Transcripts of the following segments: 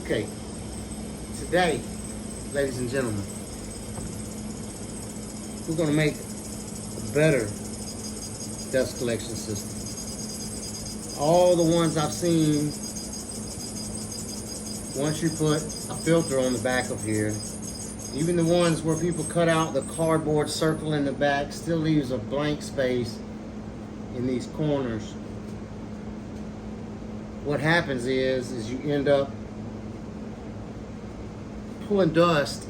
Okay, today, ladies and gentlemen, we're going to make a better dust collection system. All the ones I've seen, once you put a filter on the back of here, even the ones where people cut out the cardboard circle in the back, still leaves a blank space in these corners. What happens is you end up pulling dust.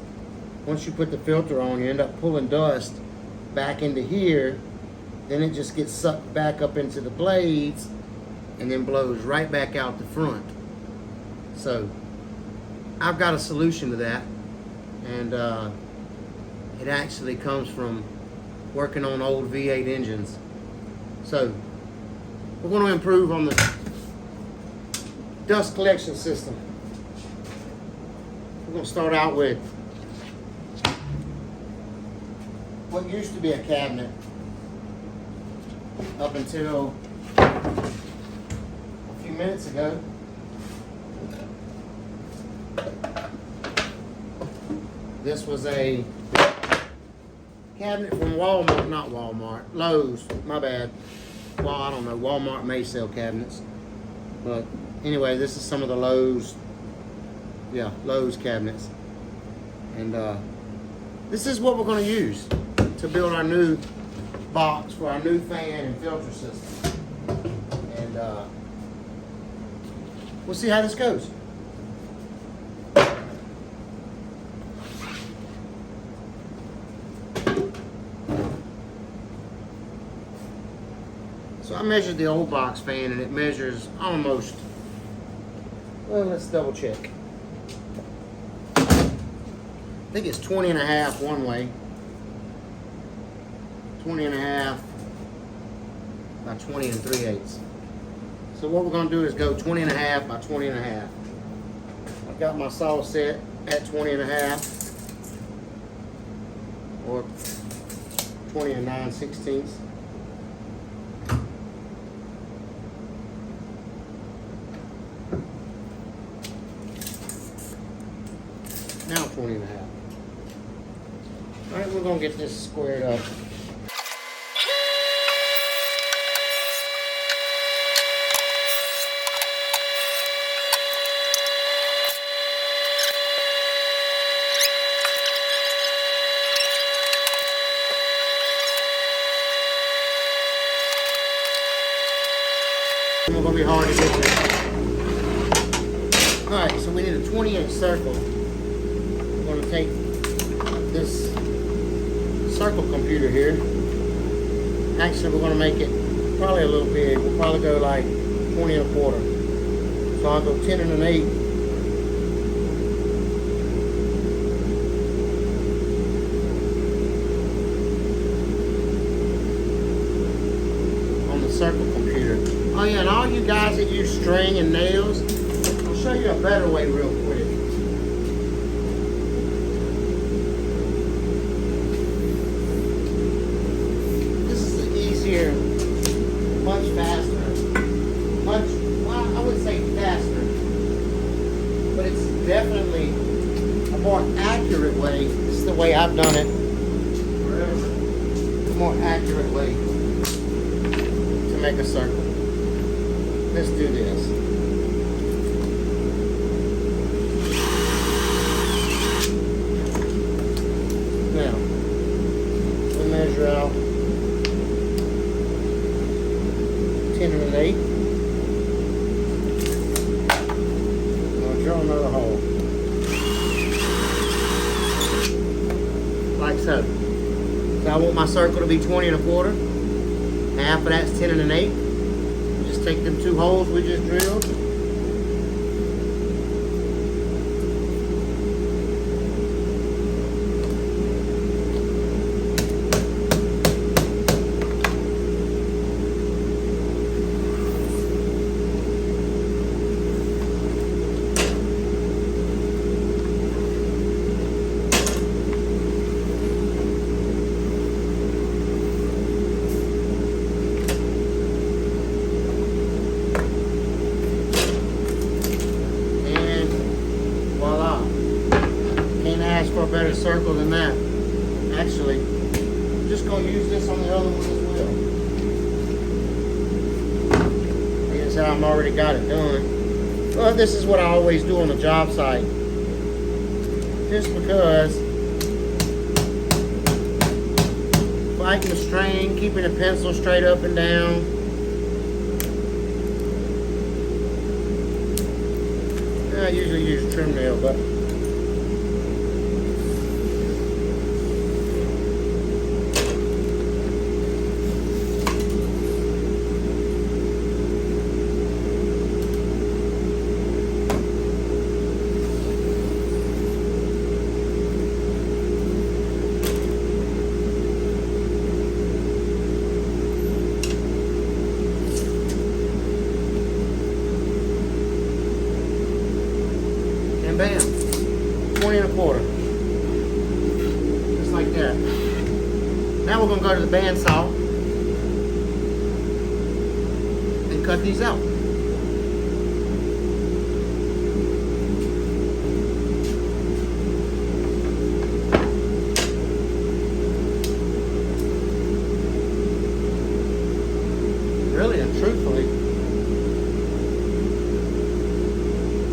Once you put the filter on, you end up pulling dust back into here. Then it just gets sucked back up into the blades and then blows right back out the front. So I've got a solution to that, and it actually comes from working on old V8 engines. So we're going to improve on the dust collection system. We're going to start out with what used to be a cabinet up until a few minutes ago. This was a cabinet from Walmart, not Walmart, Lowe's, my bad. Well, I don't know, Walmart may sell cabinets. But anyway, this is some of the Lowe's cabinets. And this is what we're going to use to build our new box for our new fan and filter system. And we'll see how this goes. So I measured the old box fan, and it measures almost, well, let's double check. I think it's 20 and a half one way, 20 and a half by 20 and 3/8. So what we're going to do is go 20 and a half by 20 and a half. I've got my saw set at 20 and a half, or 20 and 9/16. Now 20 and a half. All right, we're going to get this squared up. It's going to be hard to get this. All right, so we need a 20-inch circle. We're going to take this circle computer here. Actually, we're going to make it probably a little big. We'll probably go like 20 and a quarter. So I'll go 10 and an 8. On the circle computer. Oh yeah, and all you guys that use string and nails, I'll show you a better way real quick. Much faster, well, I wouldn't say faster, but it's definitely a more accurate way. This is the way I've done it forever. A more accurate way to make a circle. Let's do this. Now, we'll measure out 10 and an 8. I'll drill another hole. Like so. So I want my circle to be 20 and a quarter. Half of that's 10 and an 8. Just take them 2 holes we just drilled. better circle than that. Actually, I'm just going to use this on the other one as well. Here's how I'm already got it done. Well, this is what I always do on the job site. Just because fighting the strain, keeping the pencil straight up and down. I usually use a trim nail, but and bam, 20 1/4. Just like that. Now we're going to go to the bandsaw and cut these out. Really and truthfully,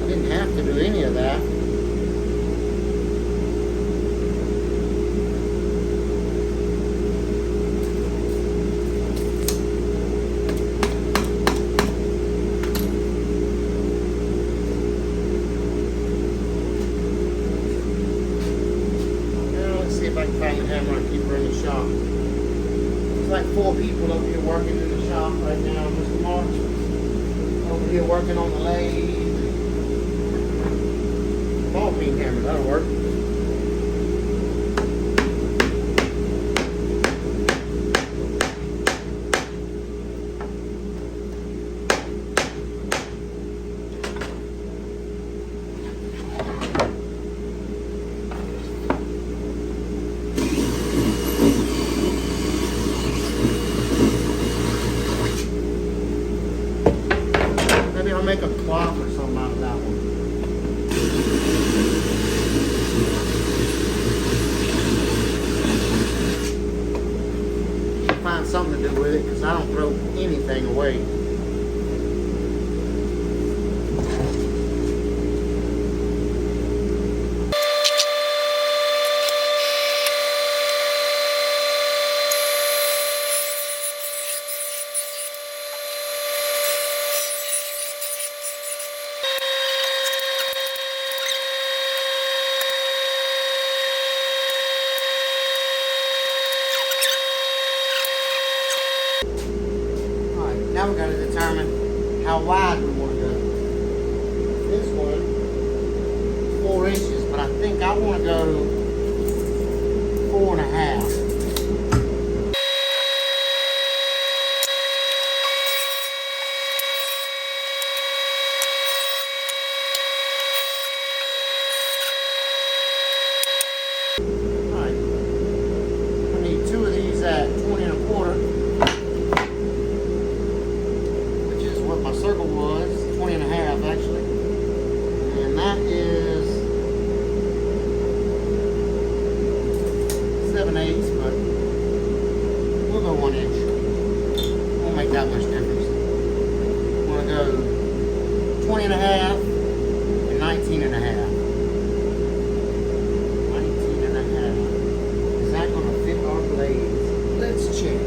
I didn't have to do any of that. Now let's see if I can find the hammer and keep her in the shop. There's like 4 people over here working in the shop right now. Mr. March over here working on the lathe. Ball peen hammer, that'll work. Maybe I'll make a cloth or something out of that one. Find something to do with it because I don't throw anything away. Now we're going to determine how wide we want to go. This one, 4 inches, but I think I want to go 4.5. Alright, I need 2 of these at 20 1/4. My circle was 20 1/2 actually, and that is 7/8, but we'll go 1 inch. Won't make that much difference. I'm gonna go 20 1/2 and 19 1/2. 19 1/2. Is that gonna fit our blades? Let's check.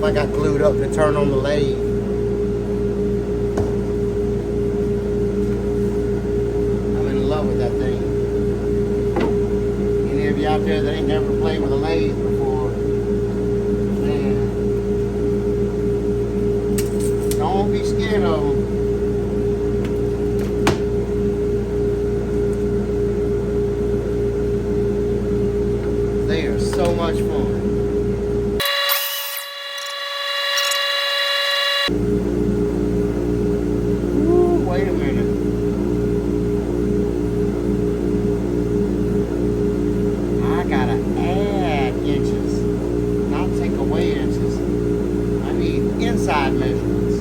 stuff I got glued up to turn on the lathe. I'm in love with that thing. Any of you out there that ain't never played with a lathe before, man, don't be scared of them. They are so much fun. Ooh, wait a minute. I gotta add inches, not take away inches. I need inside measurements.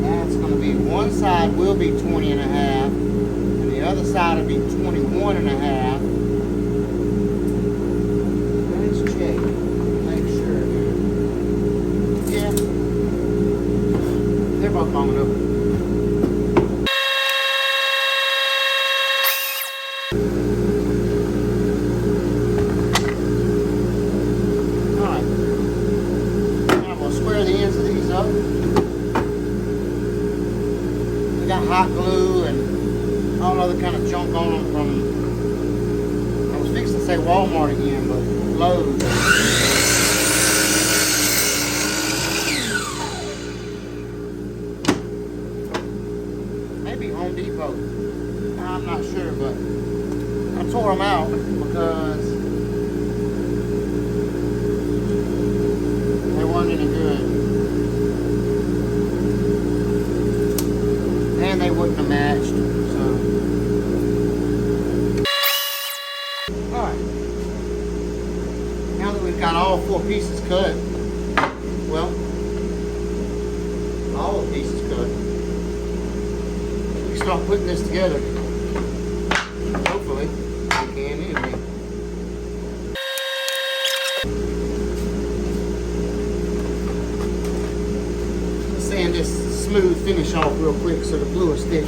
That's gonna be, one side will be 20 and a half, and the other side will be 21 and a half. They're both long enough. Alright. Now I'm going to square the ends of these up. We got hot glue and all other kind of junk on them from, I was fixing to say Walmart again, but Lowe's. Home Depot. I'm not sure, but I tore them out because they weren't any good. And they wouldn't have matched, so. Alright. Now that we've got all 4 pieces cut, well, all the pieces cut, start putting this together. Hopefully, we can anyway. Sand this smooth finish off real quick so the glue will stick.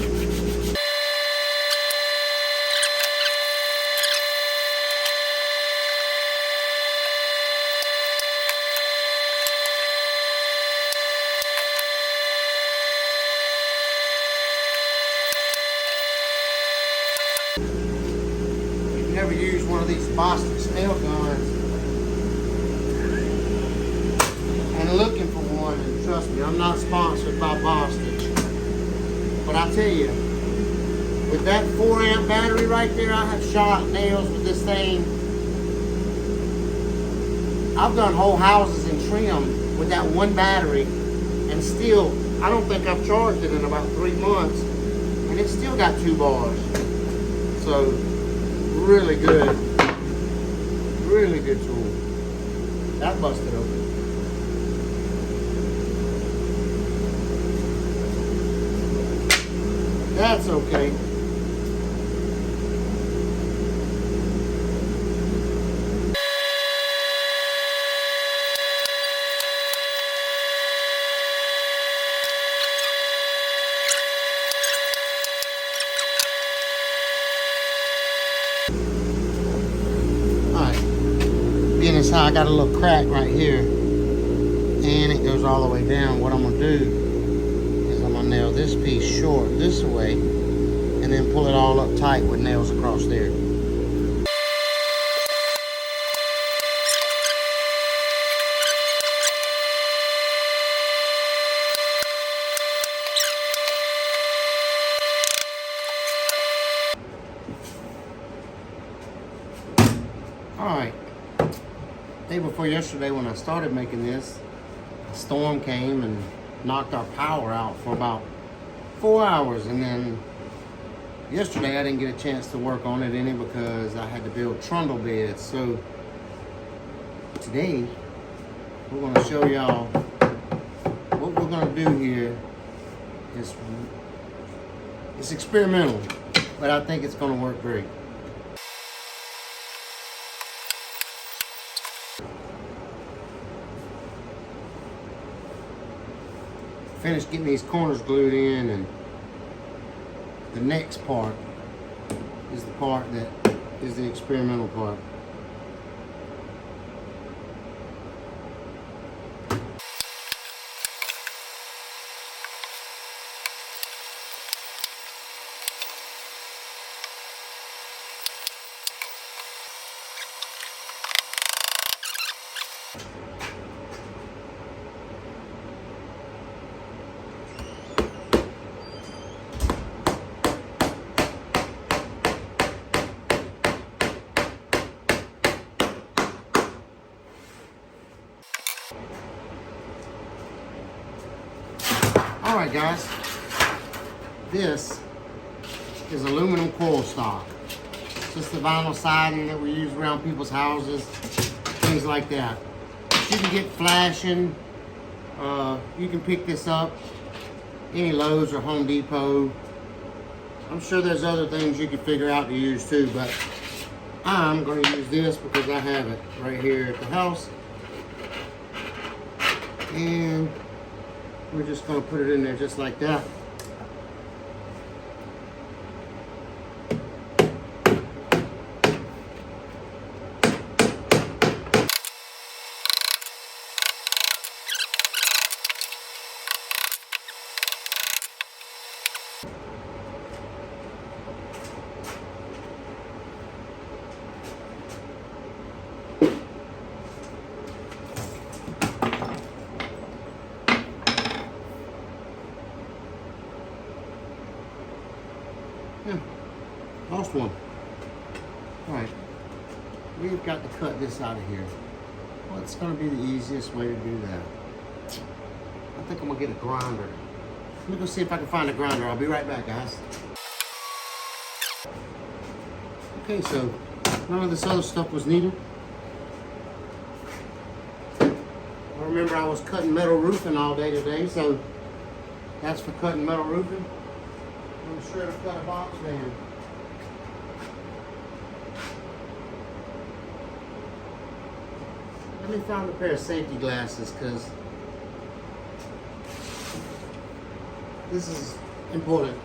Never used one of these Bostitch nail guns and looking for one, and trust me, I'm not sponsored by Bostitch, but I tell you, with that 4 amp battery right there, I have shot nails with this thing. I've done whole houses in trim with that one battery, and still, I don't think I've charged it in about 3 months, and it's still got 2 bars. So really good tool. That busted open. That's okay. Being as how I got a little crack right here and it goes all the way down, what I'm going to do is I'm going to nail this piece short this way and then pull it all up tight with nails across there. Alright. Day before yesterday when I started making this, a storm came and knocked our power out for about 4 hours, and then yesterday I didn't get a chance to work on it any because I had to build trundle beds. So today we're going to show y'all what we're going to do here. It's experimental, but I think it's going to work great. Finished getting these corners glued in, and the next part is the part that is the experimental part. Alright guys, this is aluminum coil stock. It's just the vinyl siding that we use around people's houses, things like that. You can get flashing. You can pick this up any Lowe's or Home Depot. I'm sure there's other things you can figure out to use too, but I'm going to use this because I have it right here at the house. And we're just going to put it in there just like that. Yeah, lost one. Alright, we've got to cut this out of here. What's going to be the easiest way to do that? I think I'm going to get a grinder. Let me go see if I can find a grinder. I'll be right back, guys. Okay, so none of this other stuff was needed. I remember I was cutting metal roofing all day today, so that's for cutting metal roofing. I'm sure I've got a box fan. Let me find a pair of safety glasses because this is important.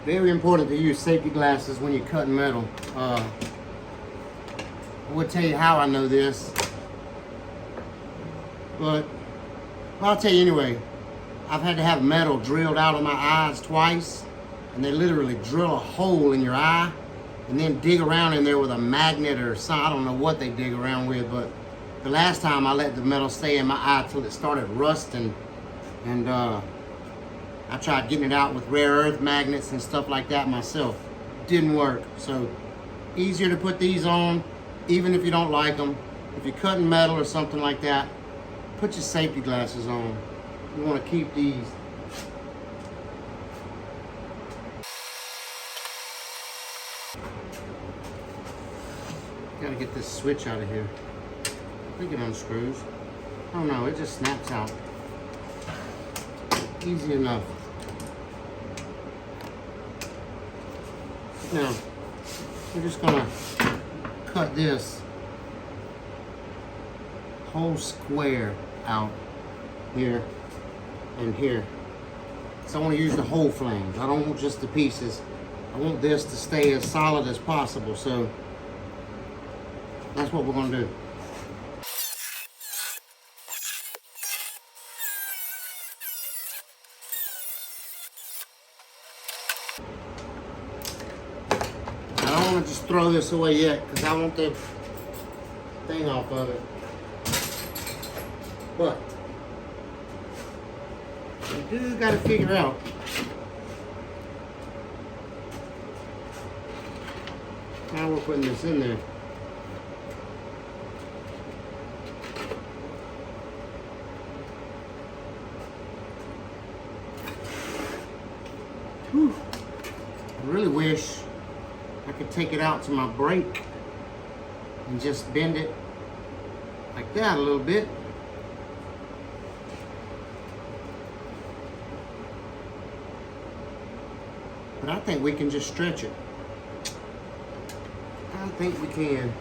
Very important to use safety glasses when you're cutting metal. I will tell you how I know this, but I'll tell you anyway. I've had to have metal drilled out of my eyes twice, and they literally drill a hole in your eye and then dig around in there with a magnet or something. I don't know what they dig around with, but the last time I let the metal stay in my eye till it started rusting, and I tried getting it out with rare earth magnets and stuff like that myself. Didn't work. So easier to put these on, even if you don't like them. If you're cutting metal or something like that, put your safety glasses on. You want to keep these. Gotta get this switch out of here. I think it unscrews. Oh no, it just snaps out. Easy enough. Now, we're just gonna cut this whole square out here and here. So I want to use the whole flange. I don't want just the pieces. I want this to stay as solid as possible. So that's what we're going to do. I don't want to just throw this away yet because I want the thing off of it. But you do got to figure out how we're putting this in there. Whew. I really wish I could take it out to my brake and just bend it like that a little bit. But I think we can just stretch it. I think we can.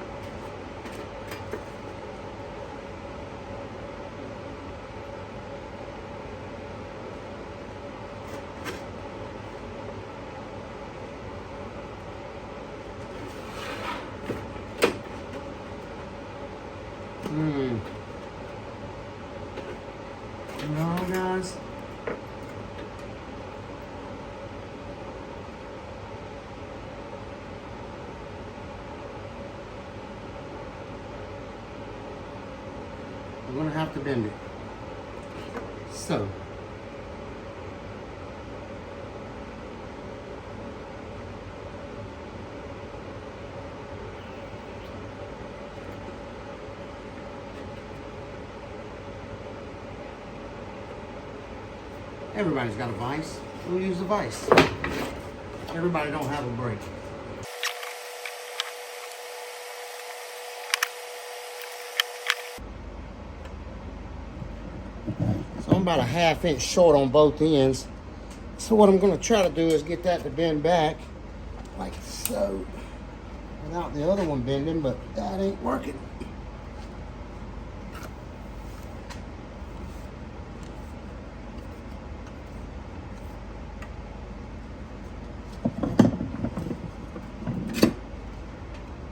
No, guys. I'm gonna have to bend it. So. Everybody's got a vice. We'll use the vice. Everybody don't have a brake. So I'm about a 1/2 inch short on both ends. So what I'm going to try to do is get that to bend back like so without the other one bending, but that ain't working.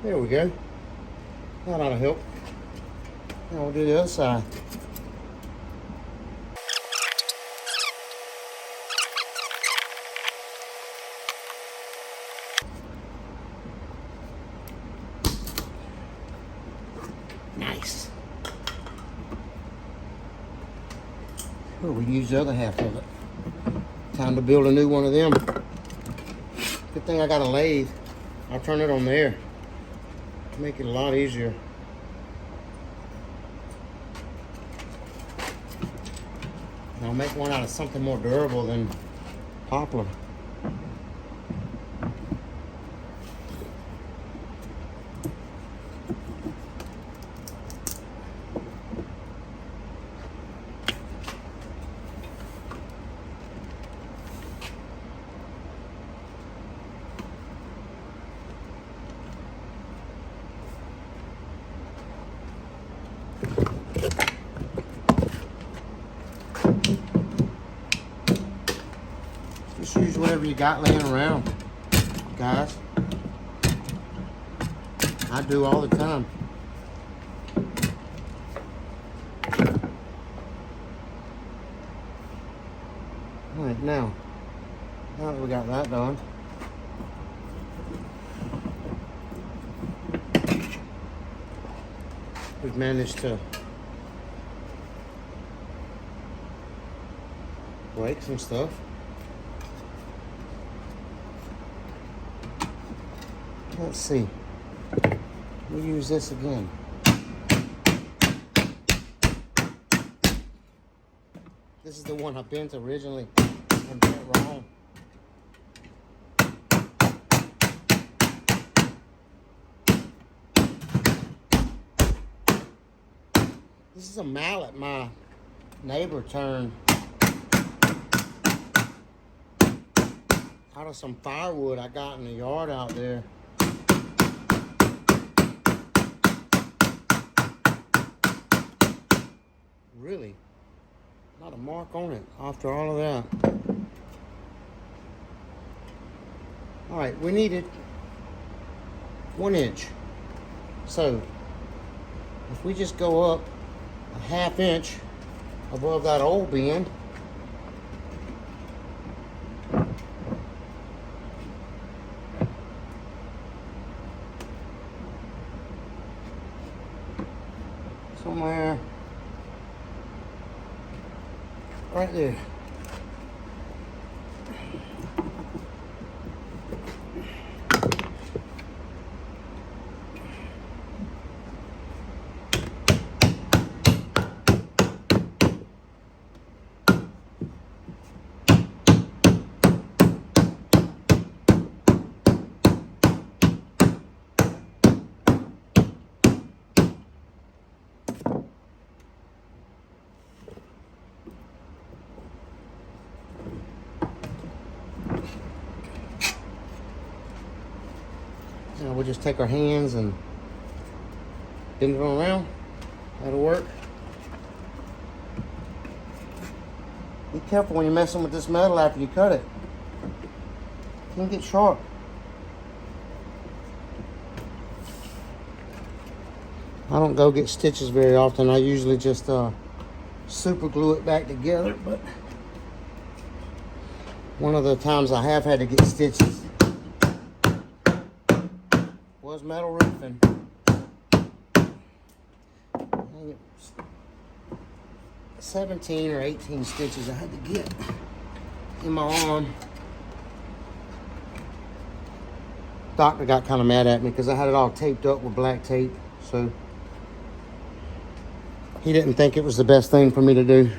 There we go. That ought to help. Now we'll do the other side. Nice. Well, we use the other half of it. Time to build a new one of them. Good thing I got a lathe. I'll turn it on there. Make it a lot easier. And I'll make one out of something more durable than poplar. Just use whatever you got laying around, guys. I do all the time. All right, now that we got that done, we've managed to break some stuff. Let's see. We'll use this again. This is the one I bent originally and bent wrong. This is a mallet my neighbor turned out of some firewood I got in the yard out there. Really, not a mark on it after all of that. All right, we needed 1 inch. So if we just go up a 1/2 inch above that old bend, somewhere right there. Now we'll just take our hands and bend it on around. That'll work. Be careful when you're messing with this metal after you cut it. It can get sharp. I don't go get stitches very often. I usually just super glue it back together, but one of the times I have had to get stitches was metal roofing. 17 or 18 stitches I had to get in my arm. Doctor got kind of mad at me because I had it all taped up with black tape, so he didn't think it was the best thing for me to do.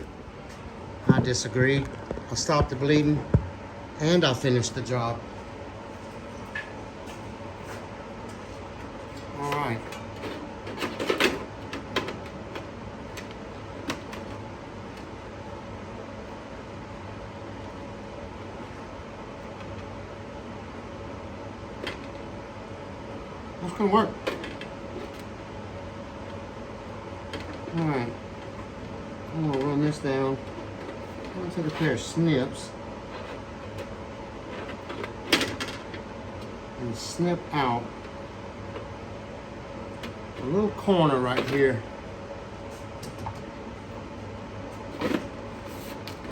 I disagree. I'll stop the bleeding, and I'll finish the job. All right. That's gonna work. All right. I'm gonna run this down. I'm gonna take a pair of snips and snip out a little corner right here.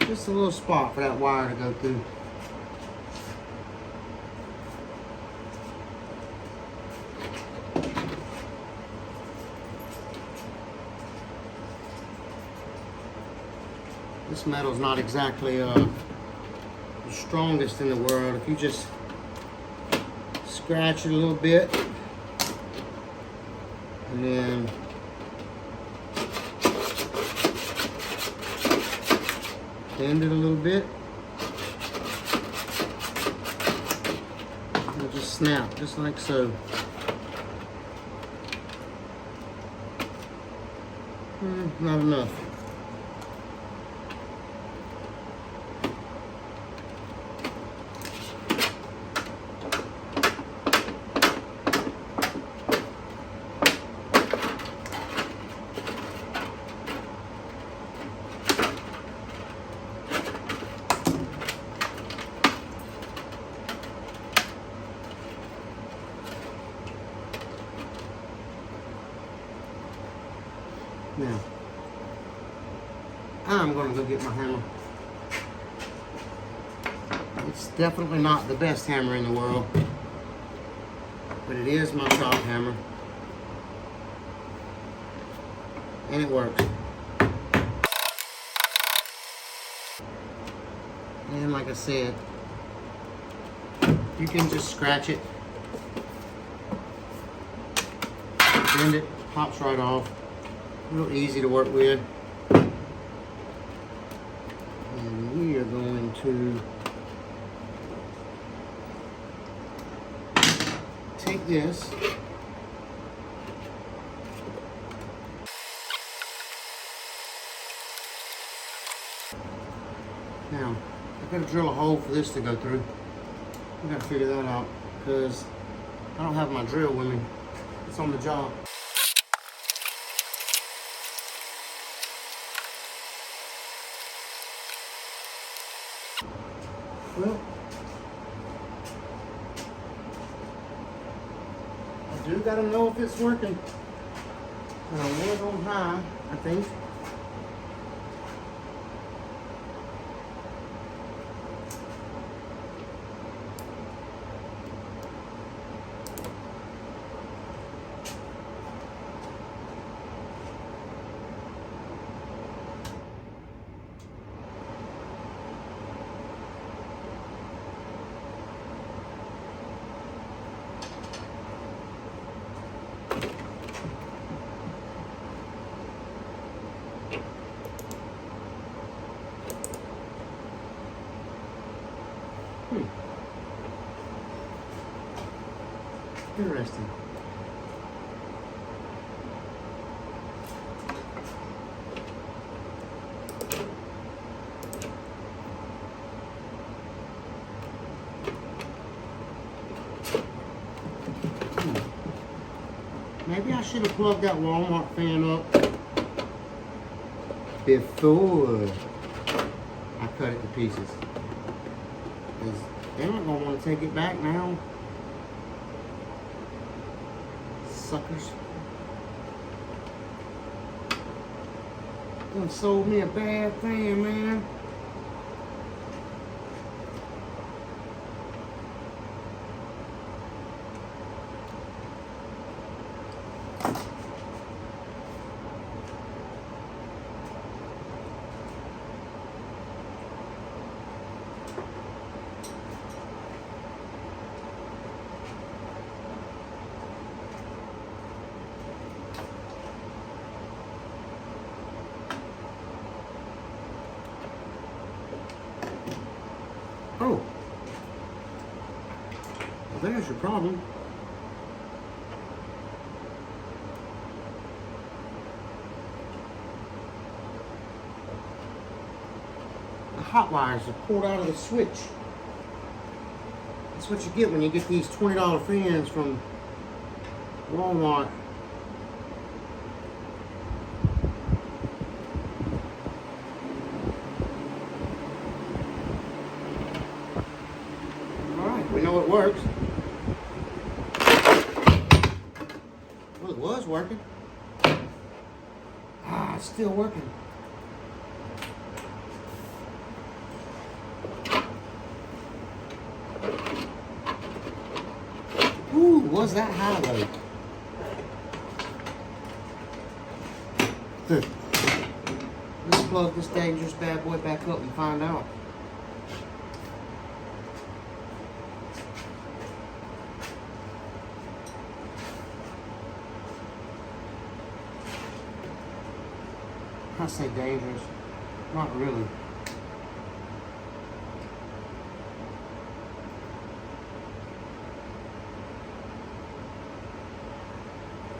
Just a little spot for that wire to go through. This metal's not exactly the strongest in the world. If you just scratch it a little bit and then bend it a little bit, it'll just snap, just like so. Not enough. Now, I'm going to go get my hammer. It's definitely not the best hammer in the world, but it is my shop hammer, and it works. And like I said, you can just scratch it, bend it, pops right off. Real easy to work with. And we are going to take this now. I've got to drill a hole for this to go through. I got to figure that out because I don't have my drill with me. It's on the job. Well, I do gotta know if it's working. And I want it on high, I think. Interesting. Maybe I should have plugged that Walmart fan up before I cut it to pieces. Because they're not going to want to take it back now. Suckers. Done sold me a bad fan, man. Oh. Well, there's your problem. The hot wires are pulled out of the switch. That's what you get when you get these $20 fans from Walmart. Alright, we know it works. Well, it was working. Ah, it's still working. Ooh, was that high though? Let's plug this dangerous bad boy back up and find out. I say dangerous, not really.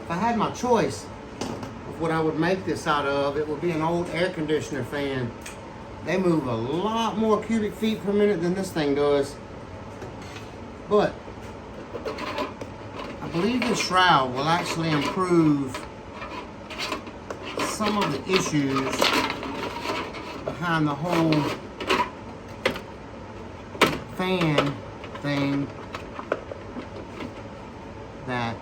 If I had my choice of what I would make this out of, it would be an old air conditioner fan. They move a lot more cubic feet per minute than this thing does. But I believe this shroud will actually improve some of the issues behind the whole fan thing that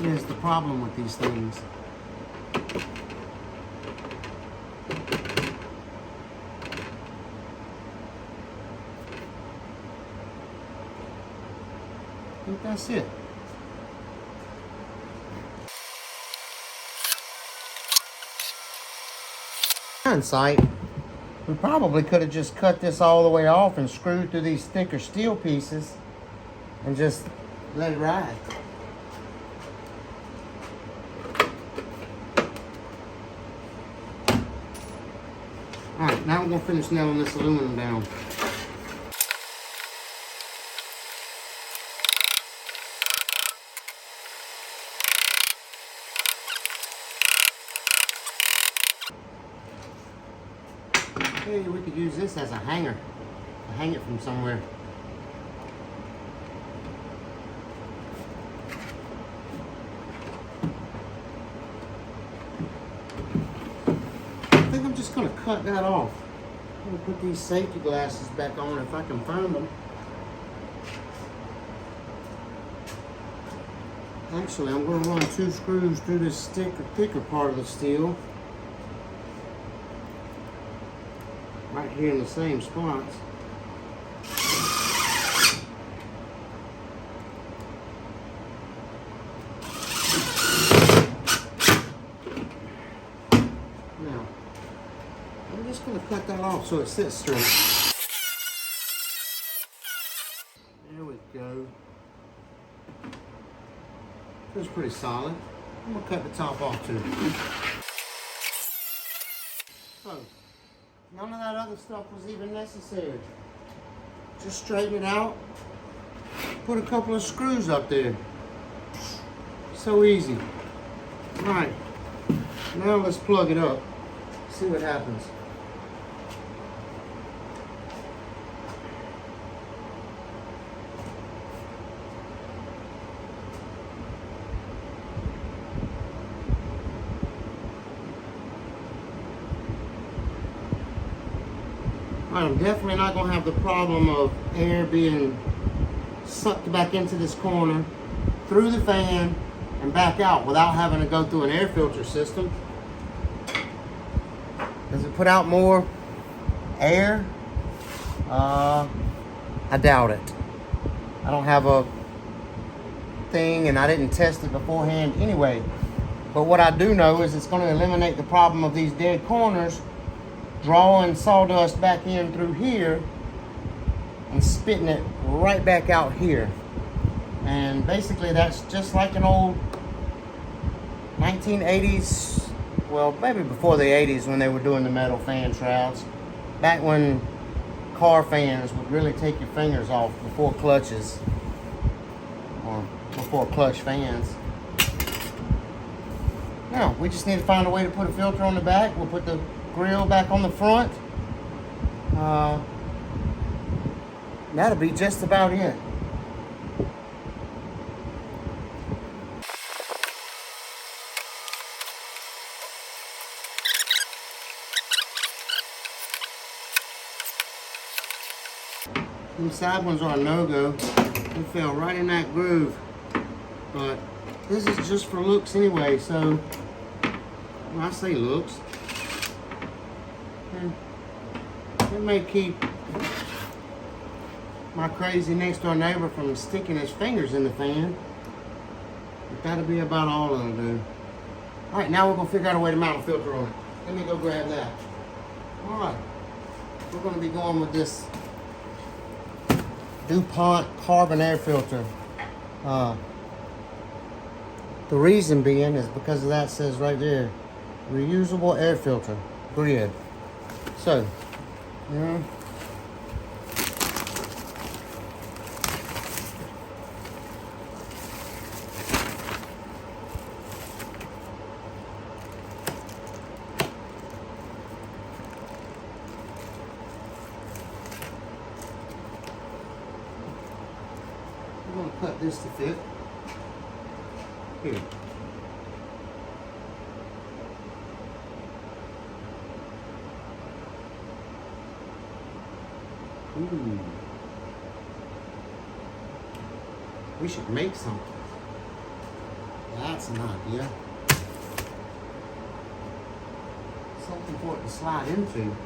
is the problem with these things. I think that's it. Hindsight, we probably could have just cut this all the way off and screwed through these thicker steel pieces and just let it ride. Alright, now we're going to finish nailing this aluminum down. Hey, we could use this as a hanger to hang it from somewhere. I think I'm just going to cut that off. I'm going to put these safety glasses back on if I can find them. Actually, I'm going to run 2 screws through this thicker part of the steel. Right here in the same spots. Now, I'm just going to cut that off so it sits straight. There we go. Feels pretty solid. I'm going to cut the top off too. So, none of that other stuff was even necessary. Just straighten it out. Put a couple of screws up there. So easy. Alright. Now let's plug it up. See what happens. I'm definitely not going to have the problem of air being sucked back into this corner, through the fan, and back out without having to go through an air filter system. Does it put out more air? I doubt it. I don't have a thing and I didn't test it beforehand anyway. But what I do know is it's going to eliminate the problem of these dead corners, drawing sawdust back in through here and spitting it right back out here. And basically that's just like an old 1980s, well, maybe before the 80s when they were doing the metal fan shrouds. Back when car fans would really take your fingers off before clutches, or before clutch fans. Now, we just need to find a way to put a filter on the back. We'll put the grill back on the front. That'll be just about it. These side ones are a no-go. They fell right in that groove. But this is just for looks anyway, so when I say looks, it may keep my crazy next door neighbor from sticking his fingers in the fan. But that'll be about all it'll do. Alright, now we're going to figure out a way to mount a filter on it. Let me go grab that. Alright, we're going to be going with this DuPont carbon air filter. The reason being is because of that says right there, reusable air filter, grid. So, yeah. I'm going to cut this to fit. Here. Ooh. We should make something. That's an idea. Something for it to slide into.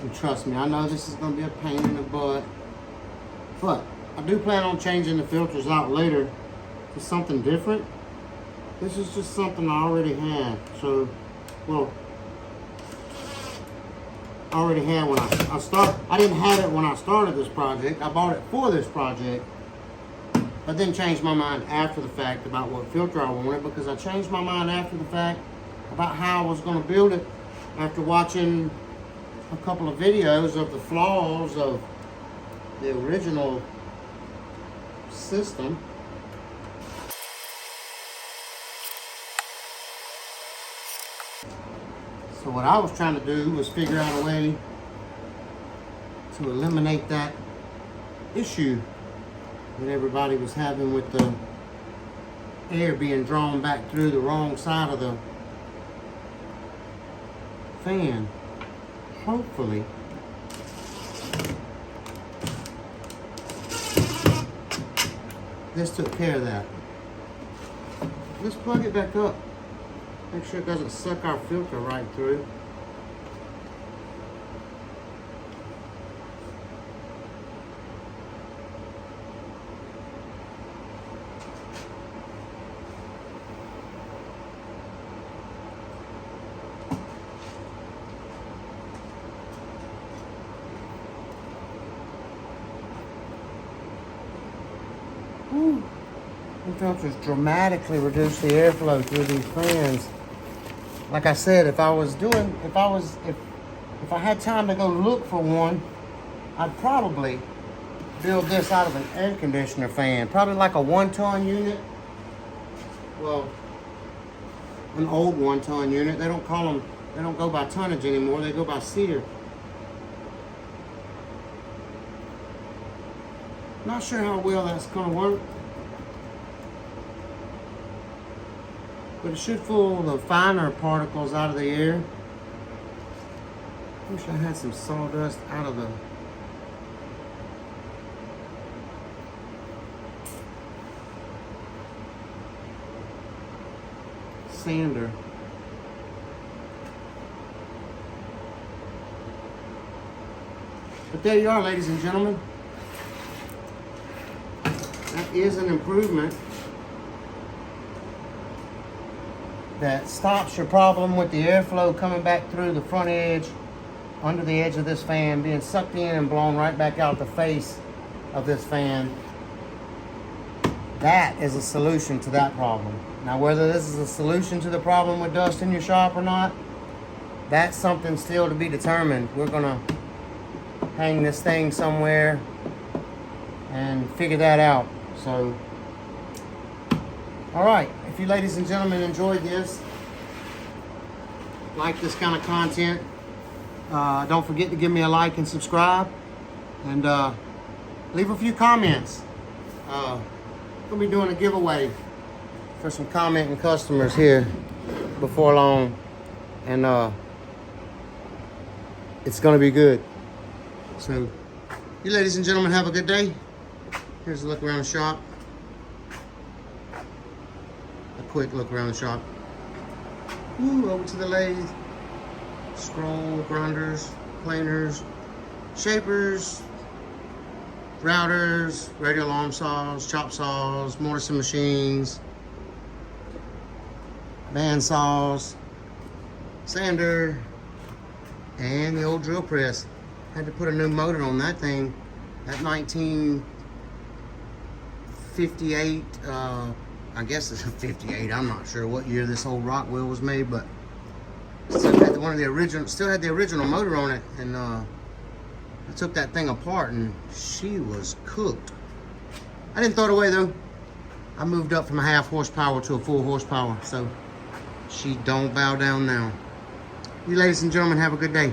And trust me, I know this is going to be a pain in the butt, but I do plan on changing the filters out later to something different. This is just something I already had. So, well, I already had when I didn't have it when I started this project. I bought it for this project, but then changed my mind after the fact about what filter I wanted, because I changed my mind after the fact about how I was going to build it after watching a couple of videos of the flaws of the original system. So what I was trying to do was figure out a way to eliminate that issue that everybody was having with the air being drawn back through the wrong side of the fan. Hopefully, this took care of that. Let's plug it back up. Make sure it doesn't suck our filter right through. The filters dramatically reduce the airflow through these fans. Like I said, if I had time to go look for one, I'd probably build this out of an air conditioner fan. Probably like a 1-ton unit. Well, an old 1-ton unit. They don't call them, they don't go by tonnage anymore. They go by SEER. Not sure how well that's going to work. But it should pull the finer particles out of the air. Wish I had some sawdust out of the sander. But there you are, ladies and gentlemen. That is an improvement that stops your problem with the airflow coming back through the front edge, under the edge of this fan, being sucked in and blown right back out the face of this fan. That is a solution to that problem. Now, whether this is a solution to the problem with dust in your shop or not, that's something still to be determined. We're gonna hang this thing somewhere and figure that out. So, all right, if you ladies and gentlemen enjoyed this, like this kind of content, don't forget to give me a like and subscribe, and leave a few comments. We'll be doing a giveaway for some commenting customers here before long, and it's gonna be good. So, you ladies and gentlemen have a good day. Here's a look around the shop. A quick look around the shop. Ooh, over to the lathe. Scroll, grinders, planers, shapers, routers, radial arm saws, chop saws, mortising machines, band saws, sander, and the old drill press. Had to put a new motor on that thing. That 1958, I guess it's a 58. I'm not sure what year this old rock wheel was made, but still had one of the original, still had the original motor on it, and I took that thing apart and she was cooked. I didn't throw it away though. I moved up from a 1/2 horsepower to a 4 horsepower, so she don't bow down now. You ladies and gentlemen have a good day.